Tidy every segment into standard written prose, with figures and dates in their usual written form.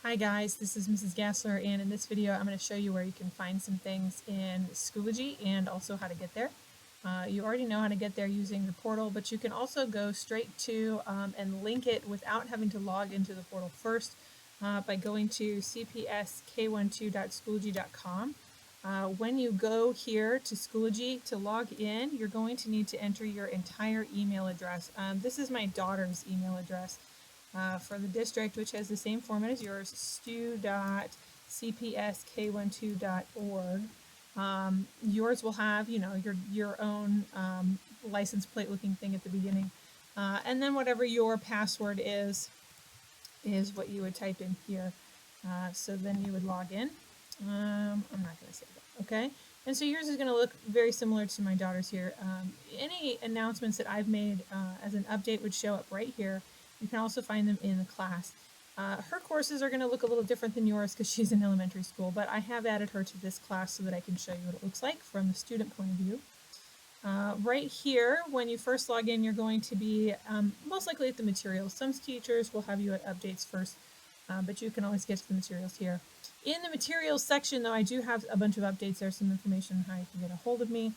Hi guys, this is Mrs. Gastler, and in this video I'm going to show you where you can find some things in Schoology and also how to get there. You already know how to get there using the portal, but you can also go straight to and link it without having to log into the portal first by going to cpsk12.schoology.com. When you go here to Schoology to log in, you're going to need to enter your entire email address. This is my daughter's email address. For the district, which has the same format as yours, stu.cpsk12.org. Yours will have, your own license plate looking thing at the beginning. And then whatever your password is what you would type in here. So then you would log in. I'm not going to say that, okay? And so yours is going to look very similar to my daughter's here. Any announcements that I've made as an update would show up right here. You can also find them in the class. Her courses are going to look a little different than yours because she's in elementary school, but I have added her to this class so that I can show you what it looks like from the student point of view. Right here, when you first log in, you're going to be most likely at the materials. Some teachers will have you at updates first, but you can always get to the materials here. In the materials section, though, I do have a bunch of updates. There's some information on how you can get a hold of me.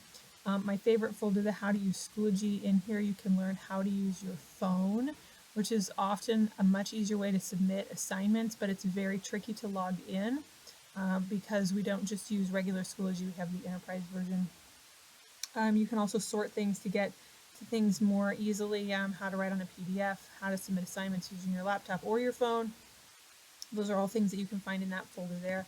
My favorite folder, the How to Use Schoology. In here, you can learn how to use your phone, which is often a much easier way to submit assignments, but it's very tricky to log in because we don't just use regular Schoology, we have the enterprise version. You can also sort things to get to things more easily, how to write on a PDF, how to submit assignments using your laptop or your phone. Those are all things that you can find in that folder there.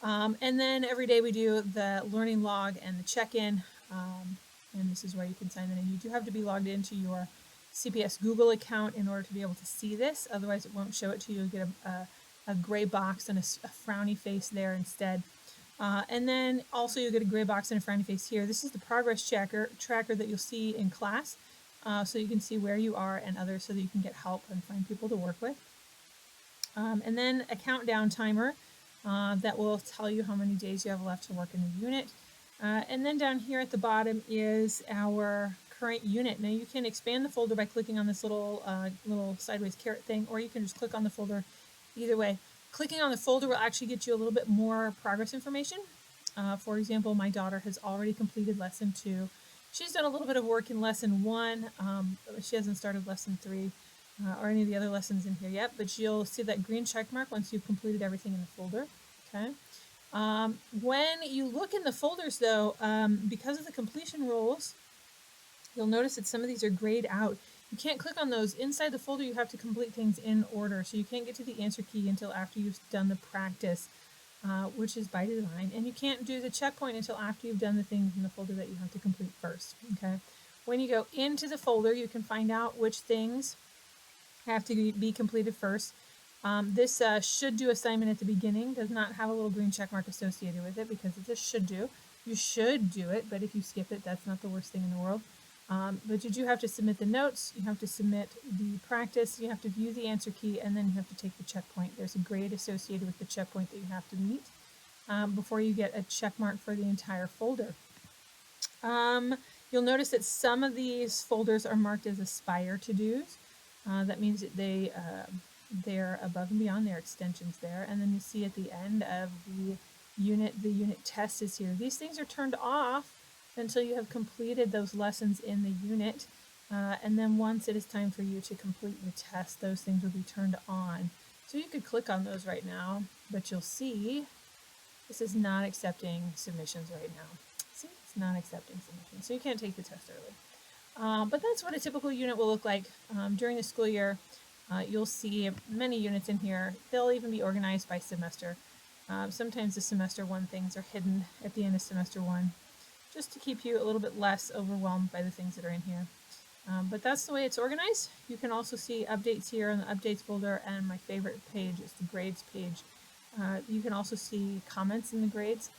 And then every day we do the learning log and the check-in, and this is where you can sign in. And you do have to be logged into your CPS Google account in order to be able to see this, otherwise it won't show it to you. You'll get a gray box and a frowny face there instead. And then also you'll get a gray box and a frowny face here. This is the progress tracker that you'll see in class, so you can see where you are and others so that you can get help and find people to work with. And then a countdown timer that will tell you how many days you have left to work in the unit. And then down here at the bottom is our current unit. Now you can expand the folder by clicking on this little sideways caret thing, or you can just click on the folder. Either way, clicking on the folder will actually get you a little bit more progress information. For example, my daughter has already completed lesson 2. She's done a little bit of work in lesson 1. She hasn't started lesson 3 or any of the other lessons in here yet, but you'll see that green check mark once you've completed everything in the folder. Okay. When you look in the folders, though, because of the completion rules, you'll notice that some of these are grayed out. You can't click on those. Inside the folder, you have to complete things in order, so you can't get to the answer key until after you've done the practice, which is by design, and you can't do the checkpoint until after you've done the things in the folder that you have to complete first. Okay. When you go into the folder, you can find out which things have to be completed first. This should do assignment at the beginning does not have a little green check mark associated with it because it's a should do. You should do it, but if you skip it, that's not the worst thing in the world. But you do have to submit the notes, you have to submit the practice, you have to view the answer key, and then you have to take the checkpoint. There's a grade associated with the checkpoint that you have to meet before you get a check mark for the entire folder. You'll notice that some of these folders are marked as Aspire to-dos. That means that they're above and beyond their extensions there. And then you see at the end of the unit test is here. These things are turned off until you have completed those lessons in the unit. And then once it is time for you to complete the test, those things will be turned on. So you could click on those right now, but you'll see this is not accepting submissions right now. See, it's not accepting submissions. So you can't take the test early. But that's what a typical unit will look like during the school year. You'll see many units in here. They'll even be organized by semester. Sometimes the semester 1 things are hidden at the end of semester 1, just to keep you a little bit less overwhelmed by the things that are in here. But that's the way it's organized. You can also see updates here in the updates folder, and my favorite page is the grades page. You can also see comments in the grades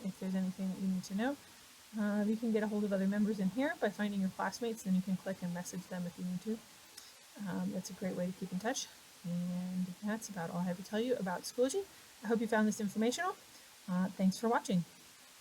if there's anything that you need to know. You can get a hold of other members in here by finding your classmates, then you can click and message them if you need to. That's a great way to keep in touch. And that's about all I have to tell you about Schoology. I hope you found this informational. Thanks for watching.